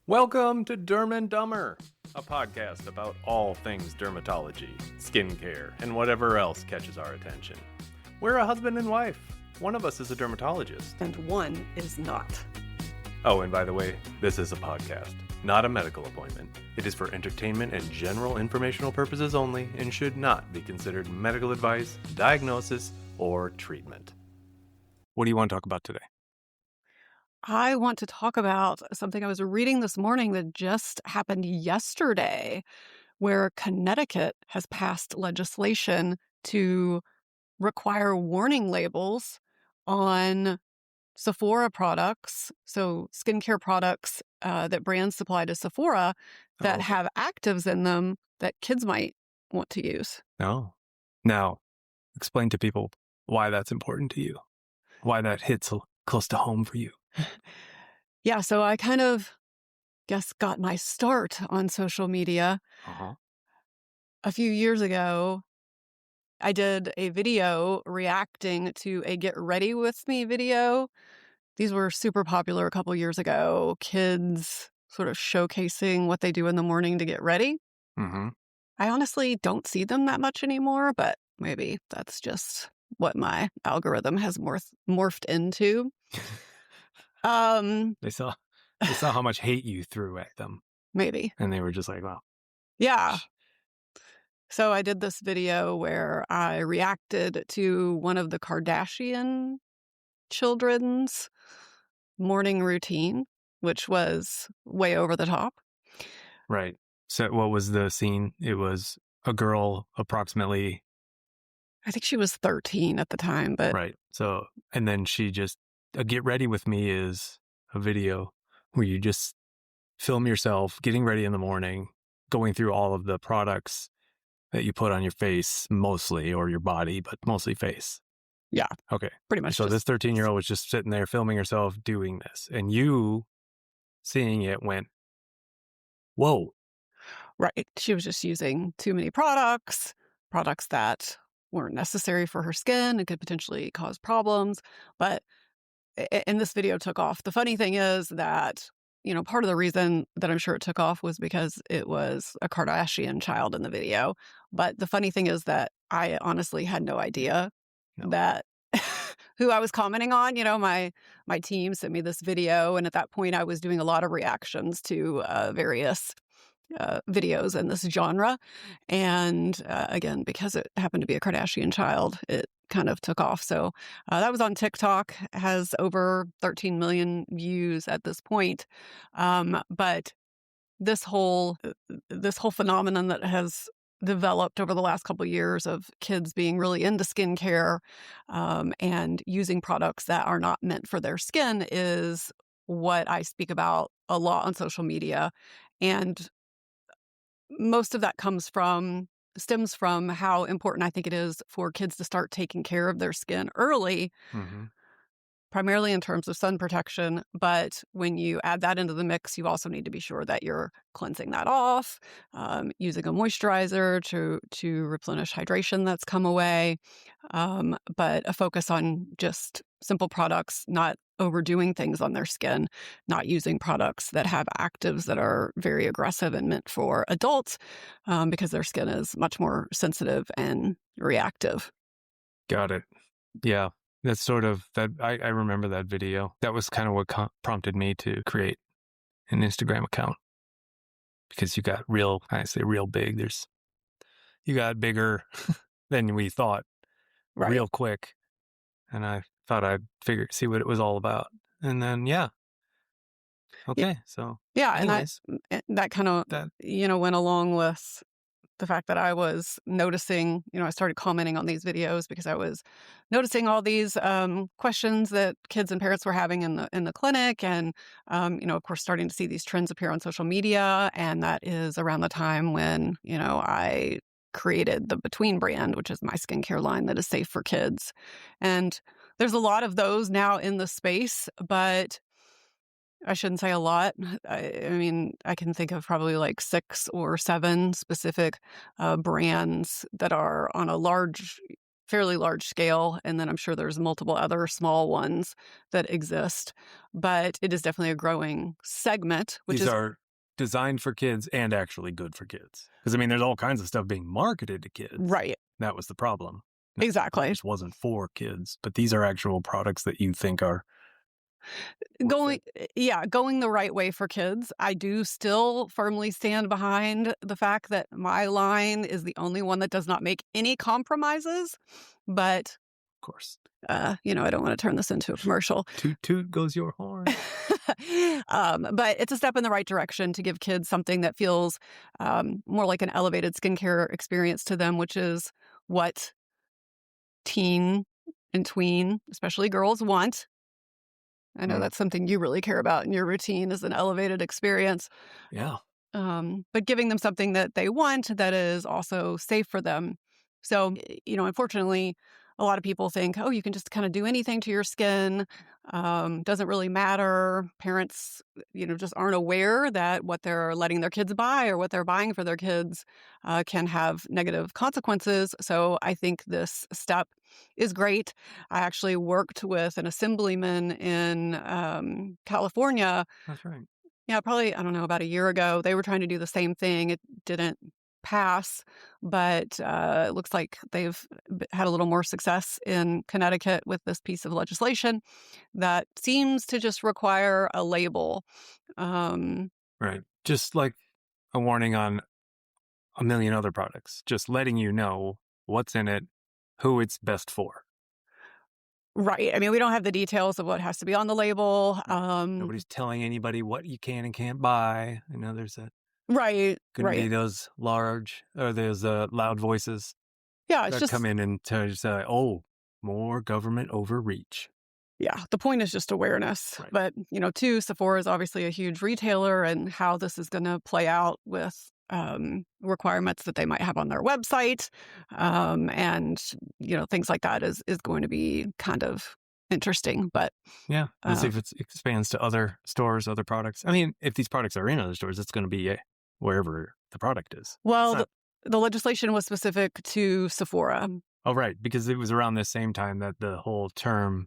Welcome to Derm and Dumber, a podcast about all things dermatology, skincare, and whatever else catches our attention. We're a husband and wife. One of us is a dermatologist. And one is not. Oh, and by the way, this is a podcast, not a medical appointment. It is for entertainment and general informational purposes only and should not be considered medical advice, diagnosis, or treatment. What do you want to talk about today? I want to talk about something I was reading this morning that just happened yesterday, where Connecticut has passed legislation to require warning labels on Sephora products, so skincare products that brands supply to Sephora that have actives in them that kids might want to use. No. Now, explain to people why that's important to you, why that hits close to home for you. Yeah, so I kind of got my start on social media. A few years ago. I did a video reacting to a Get Ready With Me video. These were super popular a couple years ago. Kids sort of showcasing what they do in the morning to get ready. Mm-hmm. I honestly don't see them that much anymore, but maybe that's just what my algorithm has morphed into. They saw how much hate you threw at them. Maybe. And they were just like, wow. Yeah. So I did this video where I reacted to one of the Kardashian children's morning routine, which was way over the top. Right. So what was the scene? It was a girl approximately... I think she was 13 at the time, but... Right. So, and then she just... Get Ready With Me is a video where you just film yourself getting ready in the morning, going through all of the products that you put on your face mostly, or your body, but mostly face. Yeah. Okay. Pretty much. So this 13-year-old was just sitting there filming herself doing this, and you seeing it went, whoa. Right. She was just using too many products that weren't necessary for her skin and could potentially cause problems. And this video took off. The funny thing is that, part of the reason that I'm sure it took off was because it was a Kardashian child in the video. But the funny thing is that I honestly had no idea that who I was commenting on. My team sent me this video, and at that point I was doing a lot of reactions to various videos in this genre. And again, because it happened to be a Kardashian child, it kind of took off. So that was on TikTok, has over 13 million views at this point. But this whole phenomenon that has developed over the last couple of years of kids being really into skincare and using products that are not meant for their skin is what I speak about a lot on social media. And most of that stems from how important I think it is for kids to start taking care of their skin early, primarily in terms of sun protection. But when you add that into the mix, you also need to be sure that you're cleansing that off, using a moisturizer to replenish hydration that's come away, but a focus on just simple products, not overdoing things on their skin, not using products that have actives that are very aggressive and meant for adults, because their skin is much more sensitive and reactive. Got it. Yeah. That's sort of that. I remember that video. That was kind of what prompted me to create an Instagram account, because you got real big. You got bigger than we thought, real quick. And I thought I'd see what it was all about. And then, yeah. Okay. So, yeah. Anyways, And that kind of, went along with the fact that I was noticing, I started commenting on these videos because I was noticing all these questions that kids and parents were having in the clinic, and of course, starting to see these trends appear on social media. And that is around the time when I created the Between brand, which is my skincare line that is safe for kids. And there's a lot of those now in the space, but I shouldn't say a lot. I mean, I can think of probably like 6 or 7 specific brands that are on a large fairly large scale, and then I'm sure there's multiple other small ones that exist. But it is definitely a growing segment, which These is are designed for kids and actually good for kids. Because, I mean, there's all kinds of stuff being marketed to kids. right. That was the problem. Exactly. This wasn't for kids, but these are actual products that you think are Going the right way for kids. I do still firmly stand behind the fact that my line is the only one that does not make any compromises. But, of course. I don't want to turn this into a commercial. Toot toot goes your horn. But it's a step in the right direction to give kids something that feels more like an elevated skincare experience to them, which is what teen and tween, especially girls, want. I know that's something you really care about in your routine is an elevated experience. Yeah. But giving them something that they want that is also safe for them. So, unfortunately, a lot of people think, oh, you can just kind of do anything to your skin. Doesn't really matter. Parents, just aren't aware that what they're letting their kids buy or what they're buying for their kids can have negative consequences. So I think this step is great. I actually worked with an assemblyman in California. That's right. Yeah, probably, I don't know, about a year ago. They were trying to do the same thing. It didn't pass, but it looks like they've had a little more success in Connecticut with this piece of legislation that seems to just require a label. Right. Just like a warning on a million other products, just letting you know what's in it, who it's best for. Right. I mean, we don't have the details of what has to be on the label. Nobody's telling anybody what you can and can't buy. There's a Right. Gonna be those loud voices Yeah, it's that just come in and tell you, say, oh, more government overreach. Yeah, the point is just awareness. Right. But, too, Sephora is obviously a huge retailer, and how this is going to play out with requirements that they might have on their website and, things like that is going to be kind of interesting. But yeah, let's see if it expands to other stores, other products. I mean, if these products are in other stores, it's going to be wherever the product is. Well, the legislation was specific to Sephora. Oh, right, because it was around the same time that the whole term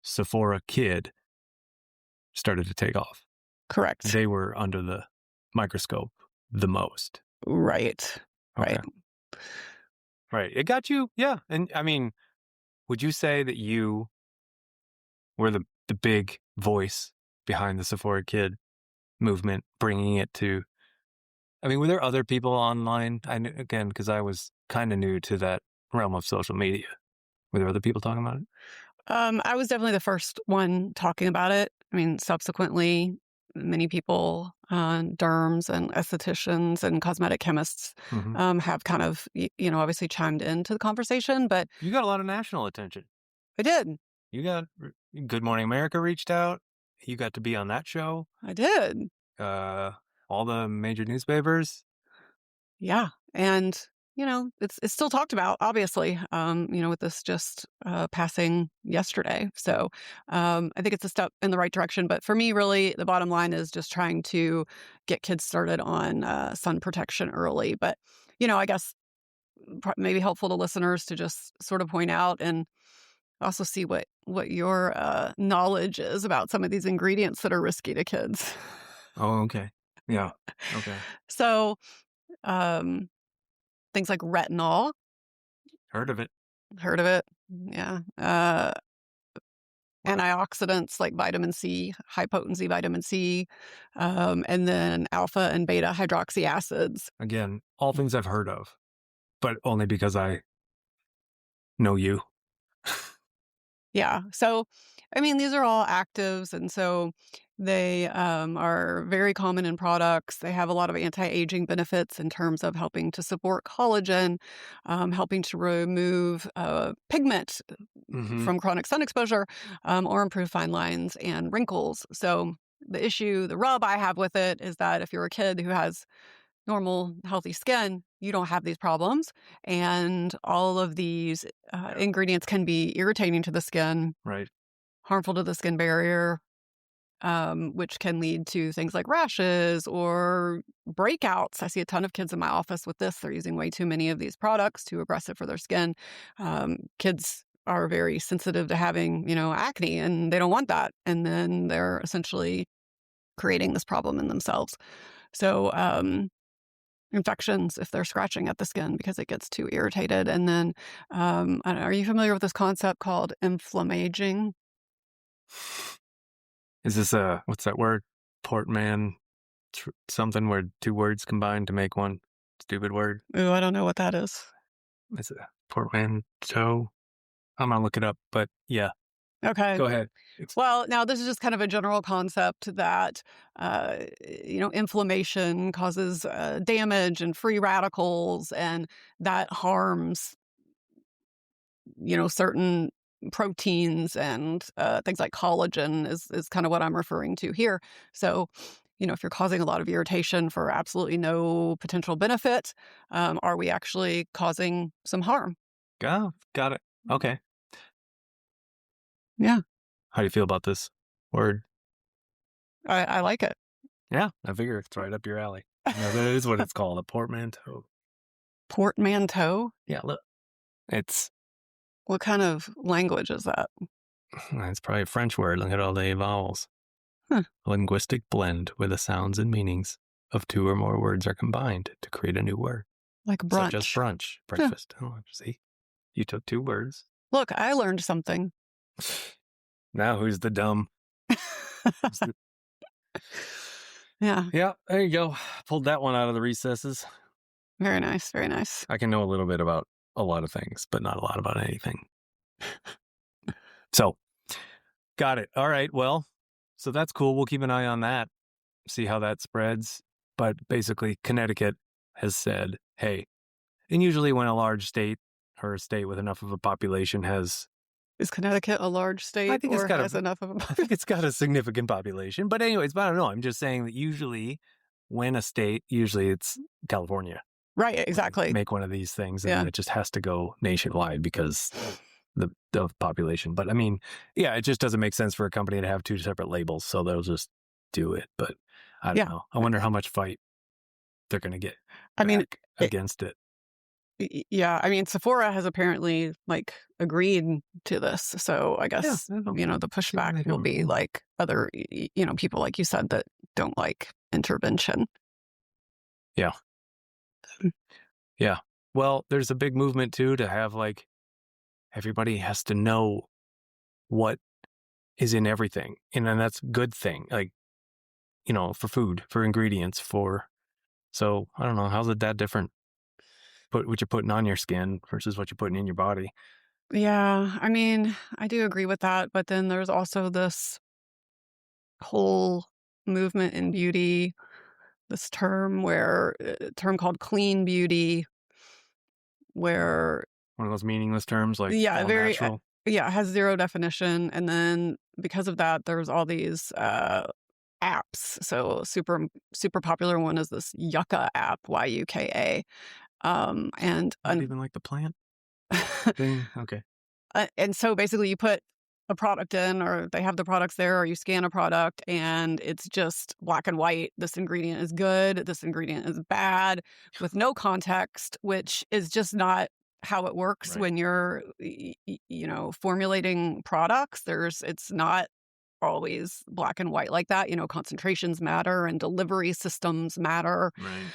Sephora kid started to take off. Correct. They were under the microscope the most. Right. Okay. Right. It got you. Yeah. And I mean, would you say that you were the big voice behind the Sephora kid movement, bringing it to, I mean, were there other people online? Again, because I was kind of new to that realm of social media. Were there other people talking about it? I was definitely the first one talking about it. I mean, subsequently, many people, derms and estheticians and cosmetic chemists have kind of, obviously chimed into the conversation. But you got a lot of national attention. I did. You got Good Morning America reached out. You got to be on that show. I did. All the major newspapers. Yeah. And, it's still talked about, obviously, with this just passing yesterday. So I think it's a step in the right direction. But for me, really, the bottom line is just trying to get kids started on sun protection early. But, I guess maybe helpful to listeners to just sort of point out and also see what your knowledge is about some of these ingredients that are risky to kids. Oh, okay. Yeah. Okay. So things like retinol. Heard of it. Yeah. Antioxidants like vitamin C, high-potency vitamin C, and then alpha and beta hydroxy acids. Again, all things I've heard of, but only because I know you. Yeah. So, I mean, these are all actives, and so they are very common in products. They have a lot of anti-aging benefits in terms of helping to support collagen, helping to remove pigment from chronic sun exposure, or improve fine lines and wrinkles. So the rub I have with it is that if you're a kid who has normal, healthy skin, you don't have these problems. And all of these ingredients can be irritating to the skin, right, harmful to the skin barrier, which can lead to things like rashes or breakouts. I see a ton of kids in my office with this. They're using way too many of these products, too aggressive for their skin. Kids are very sensitive to having, acne, and they don't want that. And then they're essentially creating this problem in themselves. So, infections if they're scratching at the skin because it gets too irritated. And then, I don't know, are you familiar with this concept called inflammaging? Is this what's that word? Portman something where two words combined to make one stupid word? Ooh, I don't know what that is. Is it portmanteau? I'm gonna look it up, but yeah. Okay. Go ahead. Well, now this is just kind of a general concept that, inflammation causes damage and free radicals, and that harms, certain proteins and things like collagen is kind of what I'm referring to here. So, if you're causing a lot of irritation for absolutely no potential benefit, are we actually causing some harm? Got it. Okay. Yeah, How do you feel about this word? I like it. Yeah, I figure it's right up your alley. That is what it's called, a portmanteau. Portmanteau? Yeah, look. It's What kind of language is that? probably a French word. Look at all the vowels. Huh. A linguistic blend where the sounds and meanings of two or more words are combined to create a new word. Like brunch. Such as brunch, breakfast. Oh, see, you took two words. Look, I learned something. Now who's the dumb? Yeah, Yeah, there you go. Pulled that one out of the recesses. very nice, very nice. I can know a little bit about a lot of things, but not a lot about anything. So, got it. All right. Well, so that's cool. We'll keep an eye on that, see how that spreads. But basically, Connecticut has said, hey, and usually when a large state or a state with enough of a population has... Is Connecticut a large state I think it's or got has enough of a I think it's got a significant population. But anyways, I don't know. I'm just saying that usually when a state, usually it's California. Right, exactly. Make one of these things, and Yeah. then it just has to go nationwide because the population. But I mean, yeah, it just doesn't make sense for a company to have two separate labels, so they'll just do it. But I don't know. I wonder how much fight they're going to get against it. Yeah, I mean, Sephora has apparently agreed to this, so I guess the pushback will be like other people like you said that don't like intervention. Yeah. Yeah. Well, there's a big movement too to have everybody has to know what is in everything. And then that's a good thing. For food, for ingredients, so I don't know, how's it that different? What you're putting on your skin versus what you're putting in your body. Yeah, I mean, I do agree with that, but then there's also this whole movement in beauty, this term called clean beauty, where One of those meaningless terms all very natural. it has zero definition, and then because of that, there's all these apps. So super popular one is this Yucca app, Yuka, and Not even like the plant thing. Okay. And so basically you put a product in, or they have the products there, or you scan a product and it's just black and white. This ingredient is good. This ingredient is bad, with no context, which is just not how it works. Right. When you're, formulating products. It's not always black and white like that. Concentrations matter and delivery systems matter. Right.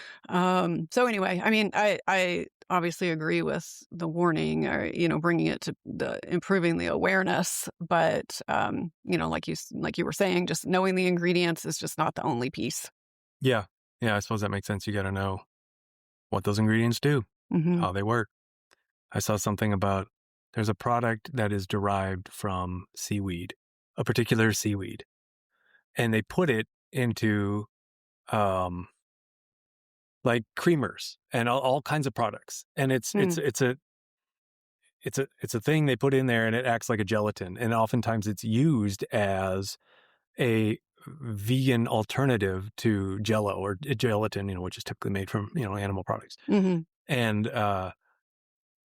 So anyway, I mean, I obviously agree with the warning, or bringing it to improving the awareness, but like you were saying, just knowing the ingredients is just not the only piece. Yeah. I suppose that makes sense. You got to know what those ingredients do, how they work. I saw something about there's a product that is derived from seaweed, a particular seaweed, and they put it into creamers and all kinds of products, and it's a thing they put in there, and it acts like a gelatin, and oftentimes it's used as a vegan alternative to Jello or gelatin, which is typically made from animal products. And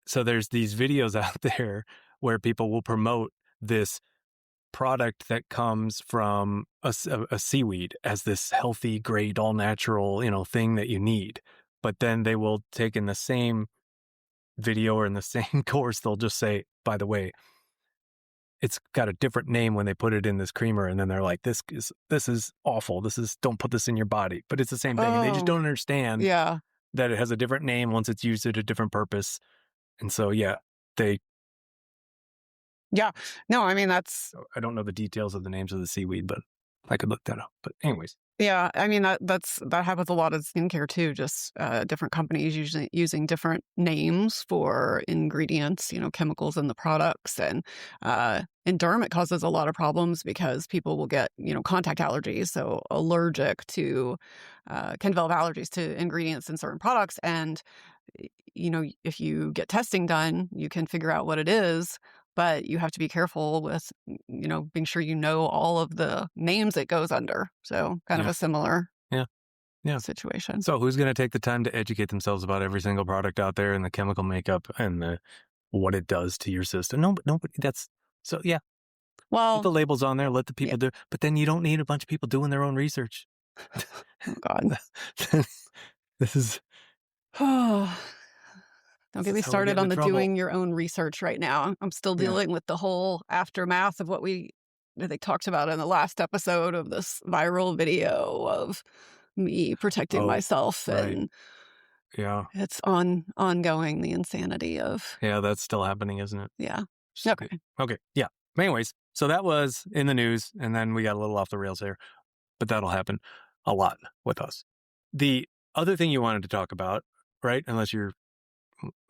so there's these videos out there where people will promote this product that comes from a seaweed as this healthy, great, all natural, thing that you need. But then they will take in the same video or in the same course, they'll just say, by the way, it's got a different name when they put it in this creamer, and then they're like, this is awful. Don't put this in your body. But it's the same thing. And they just don't understand Yeah. that it has a different name once it's used at a different purpose. And so, yeah, Yeah. No, I mean, that's, I don't know the details of the names of the seaweed, but I could look that up. But anyways. yeah, I mean, that happens a lot of skincare too, just different companies usually using different names for ingredients, chemicals in the products. And in derm, it causes a lot of problems because people will get, contact allergies. So allergic to, can develop allergies to ingredients in certain products. And, if you get testing done, you can figure out what it is. But you have to be careful with, being sure you know all of the names it goes under. So kind of a similar situation. So who's going to take the time to educate themselves about every single product out there and the chemical makeup and what it does to your system? Nobody. Well, put the labels on there. Let the people do. But then you don't need a bunch of people doing their own research. Oh God. This is. Don't get me started on the doing your own research right now. I'm still dealing with the whole aftermath of what they talked about in the last episode of this viral video of me protecting myself. And it's ongoing, the insanity of. Yeah, that's still happening, isn't it? Yeah. Okay. Yeah. Anyways, so that was in the news, and then we got a little off the rails there, but that'll happen a lot with us. The other thing you wanted to talk about, right? Unless you're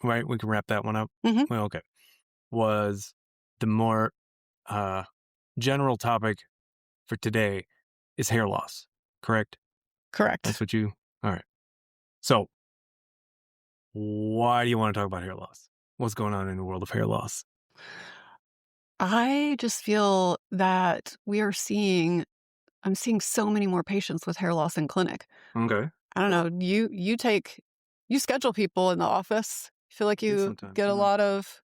right, we can wrap that one up. Mm-hmm. Well, okay. Was the more general topic for today is hair loss, correct? Correct. That's what all right. So why do you want to talk about hair loss? What's going on in the world of hair loss? I just feel that I'm seeing so many more patients with hair loss in clinic. Okay. I don't know. You schedule people in the office. I feel like you get a lot of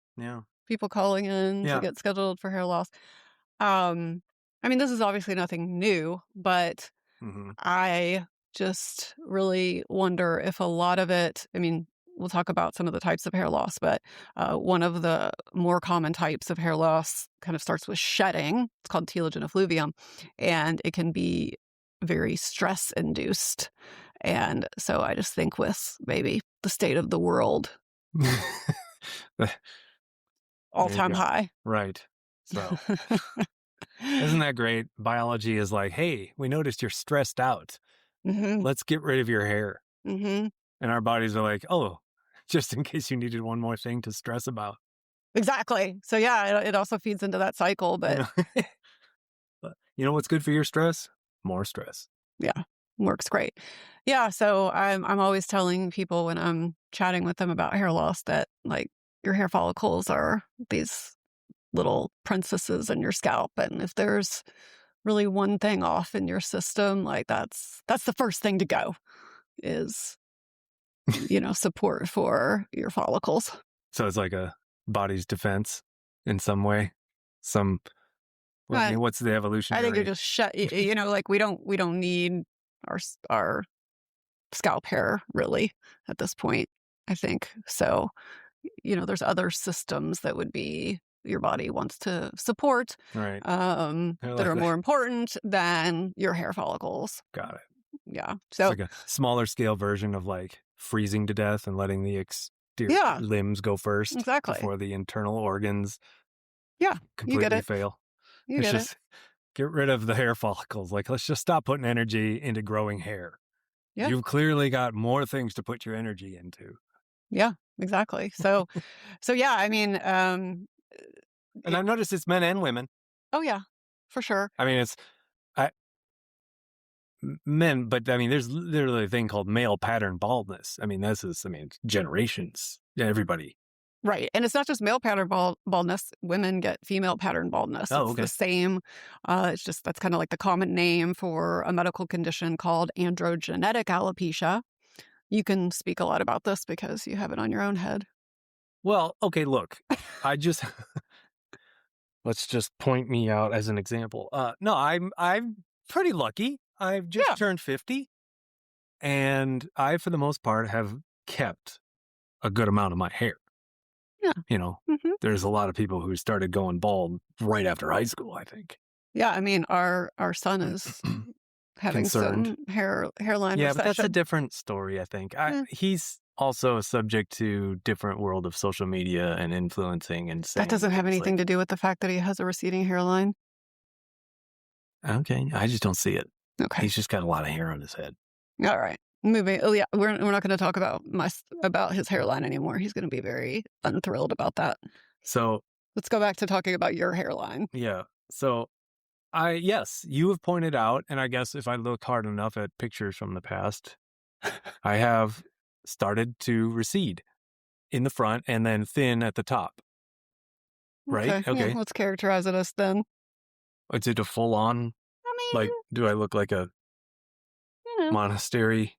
people calling in to get scheduled for hair loss. I mean, this is obviously nothing new, but I just really wonder if a lot of it, I mean, we'll talk about some of the types of hair loss, but one of the more common types of hair loss kind of starts with shedding. It's called telogen effluvium, and it can be very stress-induced. And so I just think with maybe the state of the world, all-time high. Right. So isn't that great? Biology is like, hey, we noticed you're stressed out. Let's get rid of your hair. And our bodies are like, oh, just in case you needed one more thing to stress about. Exactly. So yeah, it also feeds into that cycle. But you know what's good for your stress? More stress. Yeah, works great. Yeah, so I'm always telling people when I'm chatting with them about hair loss that like your hair follicles are these little princesses in your scalp, and if there's really one thing off in your system, like that's the first thing to go is support for your follicles. So it's like a body's defense in some way. What's the evolutionary? I think you're just like we don't need our scalp hair really at this point, I think. So, there's other systems that would be your body wants to support, right? That are more important than your hair follicles. Got it. Yeah. So it's like a smaller scale version of like freezing to death and letting the exterior limbs go first, exactly, before the internal organs. Completely fail. You get it. Get rid of the hair follicles. Like, let's just stop putting energy into growing hair. Yeah. You've clearly got more things to put your energy into. Yeah, exactly. So yeah, I mean, and I've noticed it's men and women. Oh yeah, for sure. I mean, men, but I mean, there's literally a thing called male pattern baldness. I mean, generations. Everybody. Right. And it's not just male pattern baldness. Women get female pattern baldness. Oh, it's the same. It's just that's kind of like the common name for a medical condition called androgenetic alopecia. You can speak a lot about this because you have it on your own head. Well, okay, look, let's just point me out as an example. No, I'm pretty lucky. I've just Yeah. turned 50, and I, for the most part, have kept a good amount of my hair. Yeah. You know, Mhm. there's a lot of people who started going bald right after high school, I think. Yeah, I mean, our son is having Concerned. some hairline Yeah, but that's a recession. different story, I think. Eh, He's also subject to different world of social media and influencing and that saying doesn't have things anything like, to do with the fact that he has a receding hairline. okay, I just don't see it. Okay. He's just got a lot of hair on his head. All right. Moving. Oh yeah, we're not going to talk about about his hairline anymore. He's going to be very unthrilled about that. So, Let's go back to talking about your hairline. yeah. So, yes, you have pointed out, and I guess if I look hard enough at pictures from the past, I have started to recede in the front and then thin at the top. Right? Yeah, Okay. let's characterize it as thin. Is it a full on, I mean, like, do I look like a you know, monastery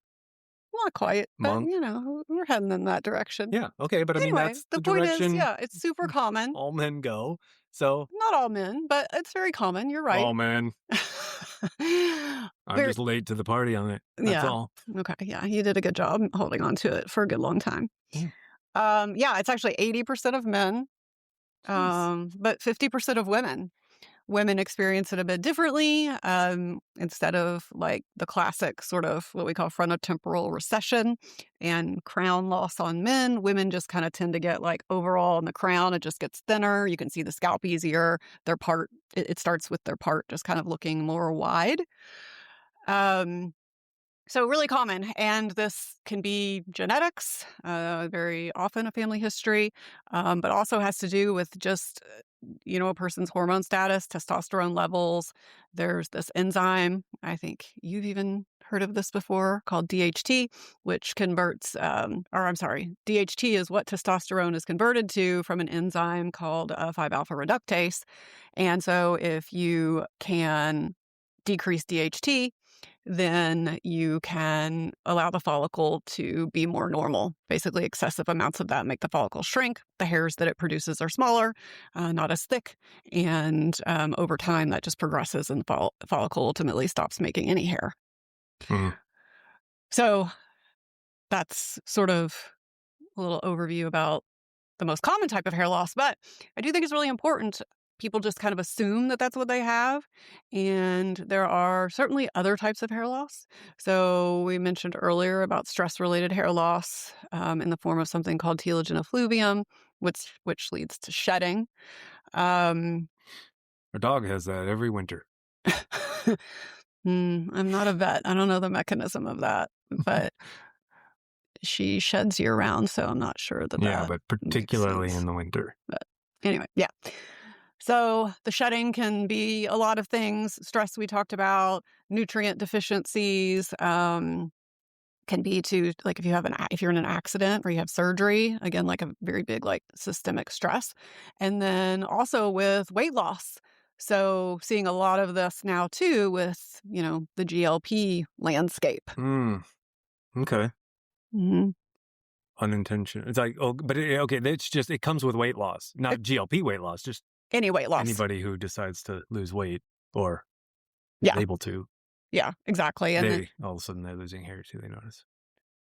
not quite, but monk? we're heading in that direction. Yeah. Okay. But I mean, Anyway, that's the the point is, direction yeah, it's super common. all men go. So, Not all men, but it's very common. You're right. oh man, I'm Very- just late to the party on it. That's Yeah. all. Okay, yeah, you did a good job holding on to it for a good long time. Yeah, it's actually 80% of men, Jeez. but 50% of women. Women experience it a bit differently. Instead of like the classic sort of what we call frontotemporal recession and crown loss on men, women just kind of tend to get like overall in the crown, it just gets thinner. You can see the scalp easier. Their part, it starts with their part just kind of looking more wide. So really common, and this can be genetics, very often a family history, but also has to do with just, a person's hormone status, testosterone levels. There's this enzyme, I think you've even heard of this before, called DHT, which converts, DHT is what testosterone is converted to from an enzyme called 5-alpha reductase. And so if you can decrease DHT, then you can allow the follicle to be more normal. Basically, excessive amounts of that make the follicle shrink. The hairs that it produces are smaller, not as thick. And over time, that just progresses and the follicle ultimately stops making any hair. Mm. So that's sort of a little overview about the most common type of hair loss. But I do think it's really important. People just kind of assume that that's what they have. And there are certainly other types of hair loss. So we mentioned earlier about stress-related hair loss in the form of something called telogen effluvium, which leads to shedding. Our dog has that every winter. I'm not a vet. I don't know the mechanism of that, but she sheds year-round, so I'm not sure that Yeah, that but makes particularly sense. in the winter. But anyway, yeah. So the shedding can be a lot of things. Stress we talked about, nutrient deficiencies, can be to like if you're in an accident or you have surgery, again, like a very big like systemic stress. And then also with weight loss. So seeing a lot of this now too with, the GLP landscape. Okay. Mhm. Unintentional. It's like, but okay, it's just, it comes with weight loss, not GLP weight loss, just Any weight loss. anybody who decides to lose weight or Yeah. able to. Yeah, exactly. And All of a sudden they're losing hair too, they notice.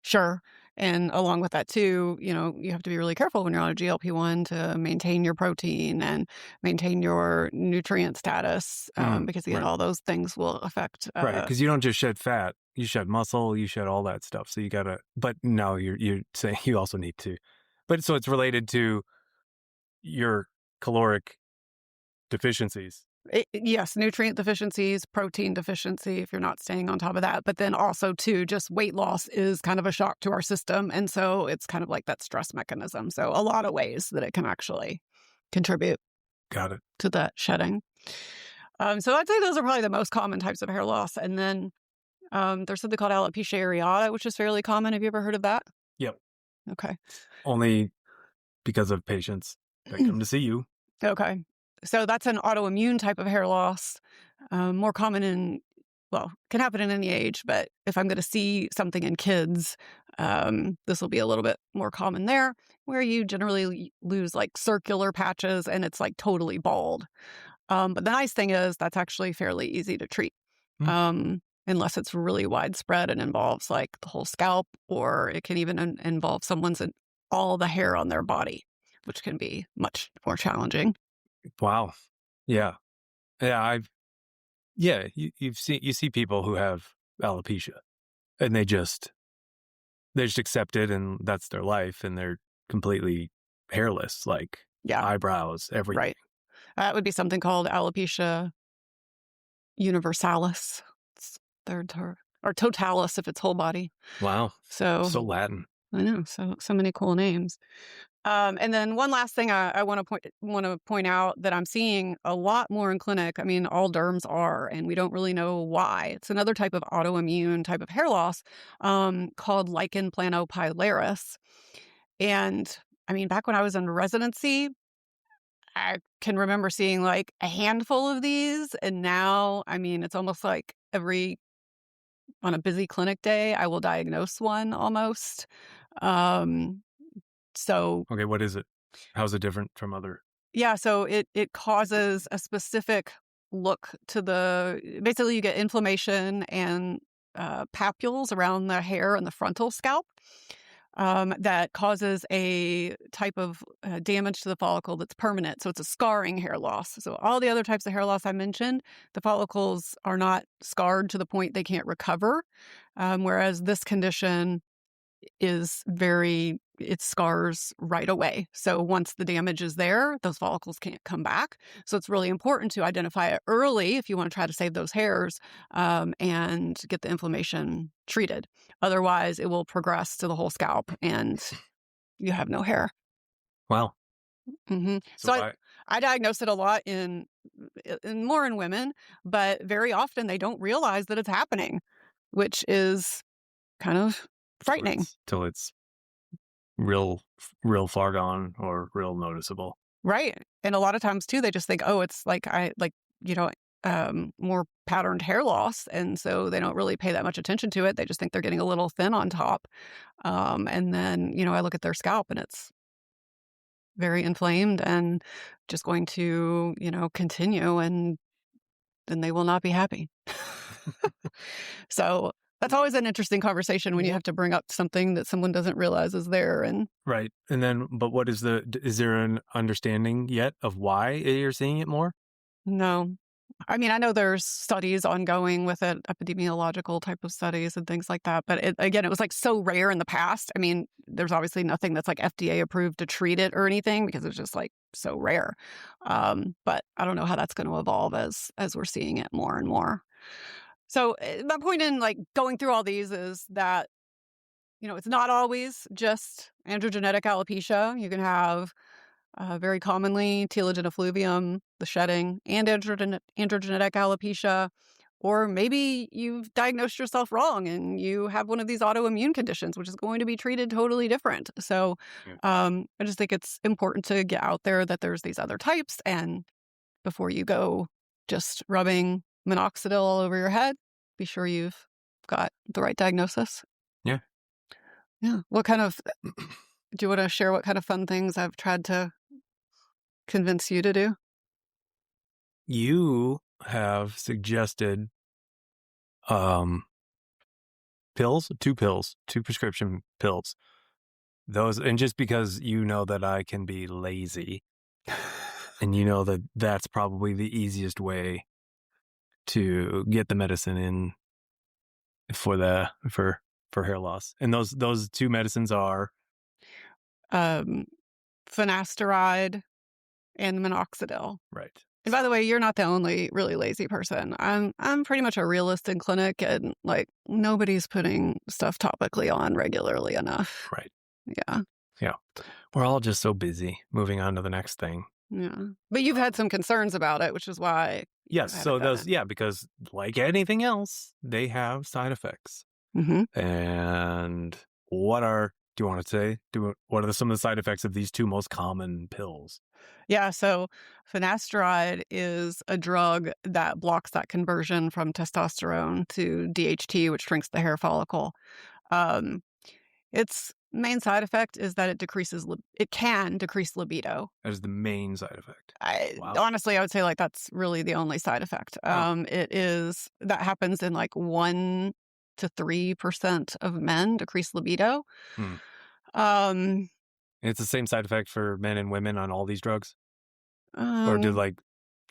sure. And along with that too, you have to be really careful when you're on a GLP-1 to maintain your protein and maintain your nutrient status because again, right. all those things will affect. Right, because you don't just shed fat, you shed muscle, you shed all that stuff. So you gotta, but now you're saying you also need to, but so it's related to your caloric deficiencies. Yes, nutrient deficiencies, protein deficiency, if you're not staying on top of that. But then also too, just weight loss is kind of a shock to our system. And so it's kind of like that stress mechanism. So a lot of ways that it can actually contribute. Got it. To that shedding. So I'd say those are probably the most common types of hair loss. And then there's something called alopecia areata, which is fairly common. Have you ever heard of that? Yep. Okay. Only because of patients that come to see you. Okay. So that's an autoimmune type of hair loss, more common in well, can happen in any age, but if I'm going to see something in kids, this will be a little bit more common there, where you generally lose like circular patches and it's like totally bald. But the nice thing is that's actually fairly easy to treat, unless it's really widespread and involves like the whole scalp, or it can even involve someone's all the hair on their body, which can be much more challenging. Wow. Yeah. Yeah. You see people who have alopecia and they just accept it and that's their life and they're completely hairless, like eyebrows, everything. Right. That would be something called alopecia universalis. It's third term. Or totalis if it's whole body. Wow. So Latin. I know. So many cool names. And then one last thing I want to point out that I'm seeing a lot more in clinic. I mean, all derms are, and we don't really know why. It's another type of autoimmune type of hair loss called lichen planopilaris. And I mean, back when I was in residency, I can remember seeing like a handful of these. And now, I mean, it's almost like on a busy clinic day, I will diagnose one almost. So okay, what is it? How's it different from other? Yeah, so it causes a specific look to basically you get inflammation and papules around the hair and the frontal scalp that causes a type of damage to the follicle that's permanent. So it's a scarring hair loss. So all the other types of hair loss I mentioned, the follicles are not scarred to the point they can't recover, whereas this condition it scars right away. So once the damage is there, those follicles can't come back. So it's really important to identify it early if you want to try to save those hairs and get the inflammation treated. Otherwise, it will progress to the whole scalp and you have no hair. Wow. Mm-hmm. So I diagnose it a lot more in women, but very often they don't realize that it's happening, which is kind of frightening. Till it's real far gone or real noticeable. Right. And a lot of times too, they just think, oh, it's like more patterned hair loss. And so they don't really pay that much attention to it. They just think they're getting a little thin on top. And then, I look at their scalp and it's very inflamed and just going to, continue, and then they will not be happy. So that's always an interesting conversation when you have to bring up something that someone doesn't realize is there. And right. And then, but is there an understanding yet of why you're seeing it more? No. I mean, I know there's studies ongoing with it, epidemiological type of studies and things like that. But it was like so rare in the past. I mean, there's obviously nothing that's like FDA approved to treat it or anything because it's just like so rare. But I don't know how that's going to evolve as we're seeing it more and more. So my point in like going through all these is that, it's not always just androgenetic alopecia. You can have very commonly telogen effluvium, the shedding, and androgenetic alopecia. Or maybe you've diagnosed yourself wrong and you have one of these autoimmune conditions, which is going to be treated totally different. So I just think it's important to get out there that there's these other types. And before you go just rubbing minoxidil all over your head, be sure you've got the right diagnosis. Yeah. Yeah. Do you want to share what kind of fun things I've tried to convince you to do? You have suggested two prescription pills. Those, and just because you know that I can be lazy and you know that that's probably the easiest way to get the medicine in for hair loss. And those two medicines are finasteride and minoxidil. Right. And by the way, you're not the only really lazy person. I'm pretty much a realist in clinic, and like nobody's putting stuff topically on regularly enough. Right. Yeah. Yeah. We're all just so busy moving on to the next thing. Yeah. But you've had some concerns about it, which is why. Yes. So because like anything else, they have side effects. Mm-hmm. And what are Do you want to say? What are some of the side effects of these two most common pills? Yeah, so finasteride is a drug that blocks that conversion from testosterone to DHT, which shrinks the hair follicle. Um, its main side effect is that it can decrease libido. That is the main side effect. Wow. Honestly, I would say like that's really the only side effect. That happens in like 1 to 3% of men, decrease libido. Hmm. Um, It's the same side effect for men and women on all these drugs? Or do like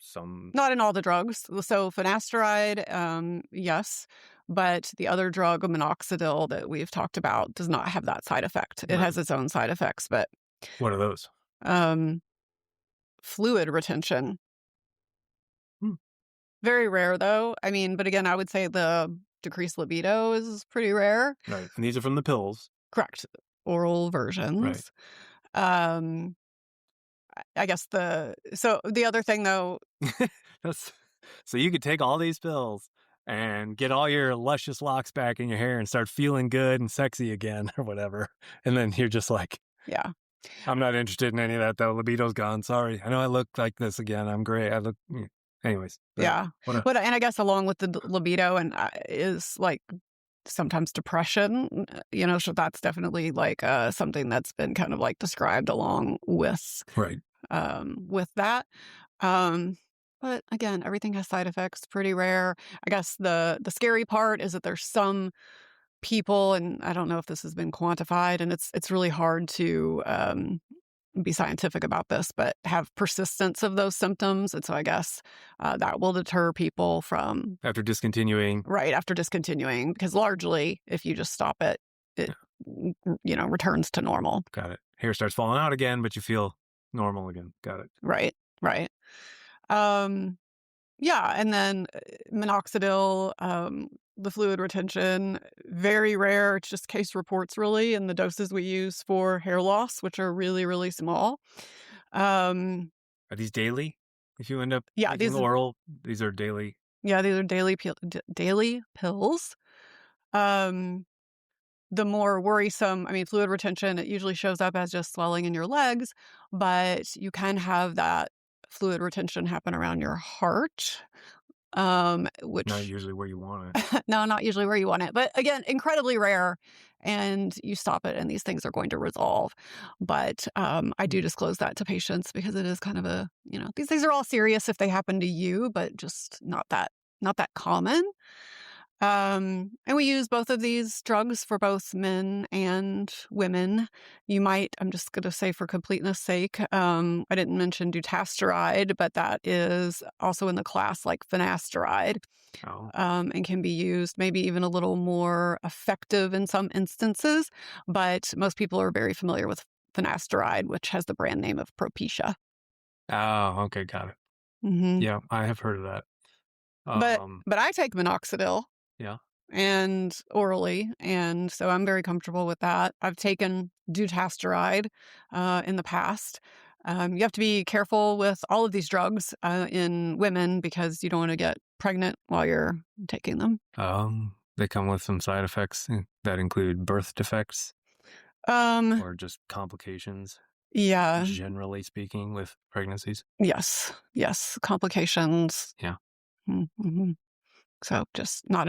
some... Not in all the drugs. So finasteride, yes, but the other drug, minoxidil, that we've talked about does not have that side effect. It Right. has its own side effects, but What are those? fluid retention. Hmm. Very rare, though. I mean, but again, I would say the decreased libido is pretty rare. Right. And these are from the pills. Correct. Oral versions. Right. I guess so the other thing, though, So you could take all these pills and get all your luscious locks back in your hair and start feeling good and sexy again or whatever. And then you're just like, yeah. I'm not interested in any of that, though. Libido's gone. Sorry. I know I look like this again. I'm great. Anyways. Yeah. But and I guess along with the libido and is like sometimes depression, so that's definitely like something that's been kind of like described along with Right. With that. But again, everything has side effects, pretty rare. I guess the scary part is that there's some people, and I don't know if this has been quantified, and it's really hard to be scientific about this, but have persistence of those symptoms. And so I guess that will deter people from... After discontinuing. Right, after discontinuing, because largely, if you just stop it, returns to normal. Got it. Hair starts falling out again, but you feel normal again. Got it. Right. Yeah, and then minoxidil, the fluid retention, very rare. It's just case reports, really, and the doses we use for hair loss, which are really, really small. Are these daily? If you end up taking oral, these are daily? Yeah, these are daily pills. The more worrisome, fluid retention, it usually shows up as just swelling in your legs, but you can have that fluid retention happen around your heart, which... Not usually where you want it. No, not usually where you want it. But again, incredibly rare, and you stop it and these things are going to resolve. But I do disclose that to patients because it is kind of these things are all serious if they happen to you, but just not that common. And we use both of these drugs for both men and women. I'm just going to say for completeness sake, I didn't mention dutasteride, but that is also in the class like finasteride, and can be used maybe even a little more effective in some instances. But most people are very familiar with finasteride, which has the brand name of Propecia. Oh, okay. Got it. Mm-hmm. Yeah, I have heard of that. But I take minoxidil. Yeah. And orally, and so I'm very comfortable with that. I've taken dutasteride in the past. You have to be careful with all of these drugs in women because you don't want to get pregnant while you're taking them. They come with some side effects that include birth defects or just complications. Yeah. Generally speaking, with pregnancies. Yes. Complications. Yeah. Mm-hmm. So just not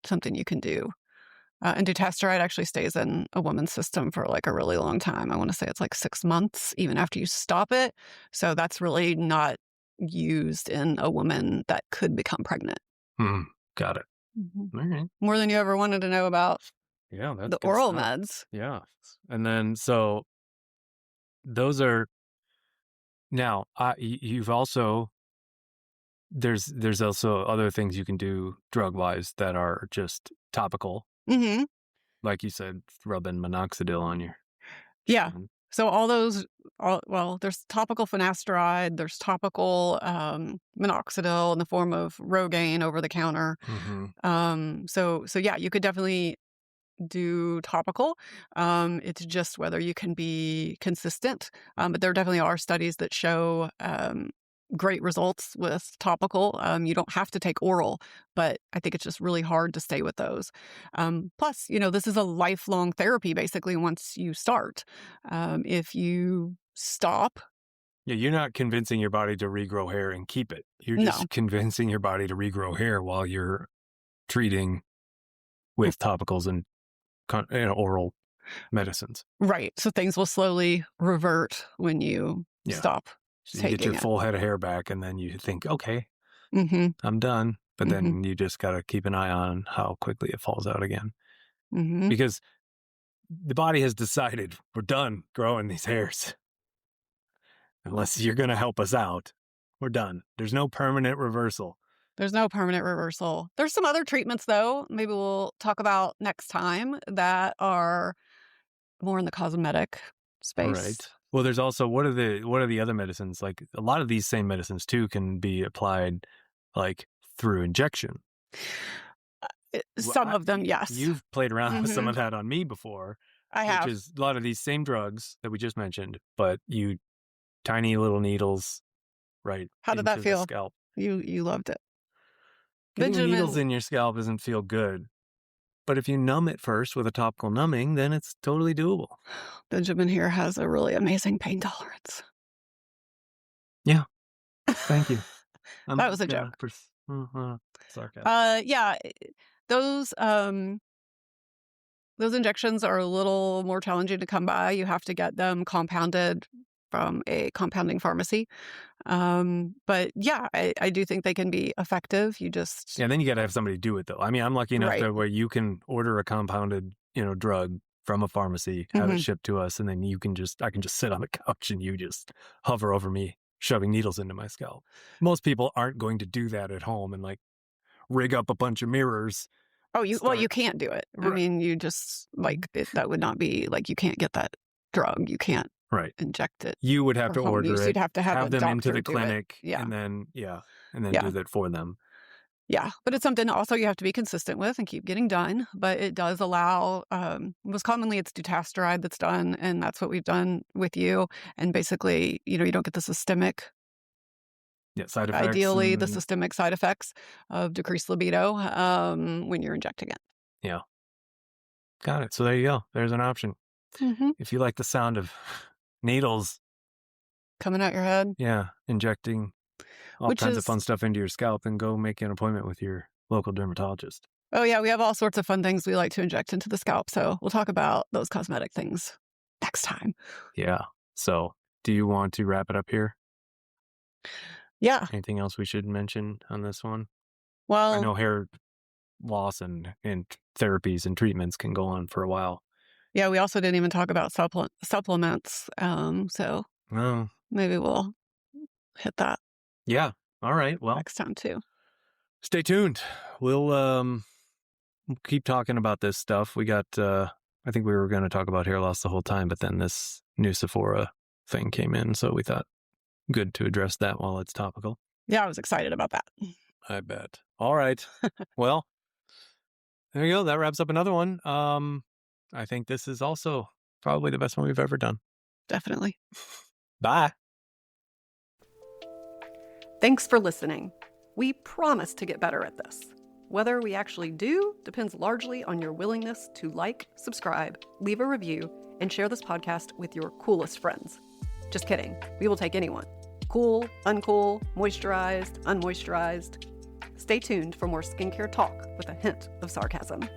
something you can do. And dutasteride actually stays in a woman's system for like a really long time. I want to say it's like 6 months even after you stop it. So that's really not used in a woman that could become pregnant. Got it. Mm-hmm. All right. More than you ever wanted to know about. Yeah, that's the oral meds. Yeah. And then so those are now you've also... There's also other things you can do drug-wise that are just topical. Mm-hmm. Like you said, rubbing minoxidil on your... Yeah. So all those, there's topical finasteride, there's topical minoxidil in the form of Rogaine over the counter. Mm-hmm. So yeah, you could definitely do topical. It's just whether you can be consistent. But there definitely are studies that show great results with topical. You don't have to take oral, but I think it's just really hard to stay with those. Plus, this is a lifelong therapy, basically, once you start. If you stop. Yeah, you're not convincing your body to regrow hair and keep it. You're just convincing your body to regrow hair while you're treating with topicals and oral medicines. Right. So things will slowly revert when you stop. So you get your full head of hair back, and then you think, okay, I'm done. But then you just got to keep an eye on how quickly it falls out again. Because the body has decided we're done growing these hairs. Unless you're going to help us out, we're done. There's no permanent reversal. There's no permanent reversal. There's some other treatments, though, maybe we'll talk about next time, that are more in the cosmetic space. All right. Well, there's also, what are the other medicines? Like, a lot of these same medicines too can be applied like through injection. Some of them, yes. You've played around with some of that on me before. I have. Which is a lot of these same drugs that we just mentioned, but tiny little needles right. How did that feel? Scalp. You loved it. Getting needles in your scalp doesn't feel good. But if you numb it first with a topical numbing, then it's totally doable. Benjamin here has a really amazing pain tolerance. Yeah. Thank you. That was a joke. Sarcasm. Yeah. Those injections are a little more challenging to come by. You have to get them compounded from a compounding pharmacy. But yeah, I do think they can be effective. You just... Yeah, then you got to have somebody do it, though. I mean, I'm lucky enough that where you can order a compounded, drug from a pharmacy, have it shipped to us, and then I can just sit on the couch and you just hover over me, shoving needles into my scalp. Most people aren't going to do that at home and like rig up a bunch of mirrors. Oh, you can't do it. I mean, you just that would not be you can't get that drug. You can't inject it. You would have to order it. You'd have to have them into the do clinic, it. Yeah. and then do that for them. Yeah, but it's something also you have to be consistent with and keep getting done. But it does allow, most commonly it's dutasteride that's done, and that's what we've done with you. And basically, you don't get the systemic. Yeah, side effects. Ideally, the systemic side effects of decreased libido when you're injecting it. Yeah. Got it. So there you go. There's an option. If you like the sound of needles coming out your head. Yeah, injecting all kinds of fun stuff into your scalp, and go make an appointment with your local dermatologist. Oh yeah, we have all sorts of fun things we like to inject into the scalp. So we'll talk about those cosmetic things next time. Yeah. So do you want to wrap it up here? Yeah. Anything else we should mention on this one? Well, I know hair loss and therapies and treatments can go on for a while. Yeah, we also didn't even talk about supplements. So maybe we'll hit that. Yeah. All right. Well, next time too. Stay tuned. We'll keep talking about this stuff. We got, I think we were going to talk about hair loss the whole time, but then this new Sephora thing came in. So we thought good to address that while it's topical. Yeah, I was excited about that. I bet. All right. Well, there you go. That wraps up another one. I think this is also probably the best one we've ever done. Definitely. Bye. Thanks for listening. We promise to get better at this. Whether we actually do depends largely on your willingness to like, subscribe, leave a review, and share this podcast with your coolest friends. Just kidding. We will take anyone. Cool, uncool, moisturized, unmoisturized. Stay tuned for more skincare talk with a hint of sarcasm.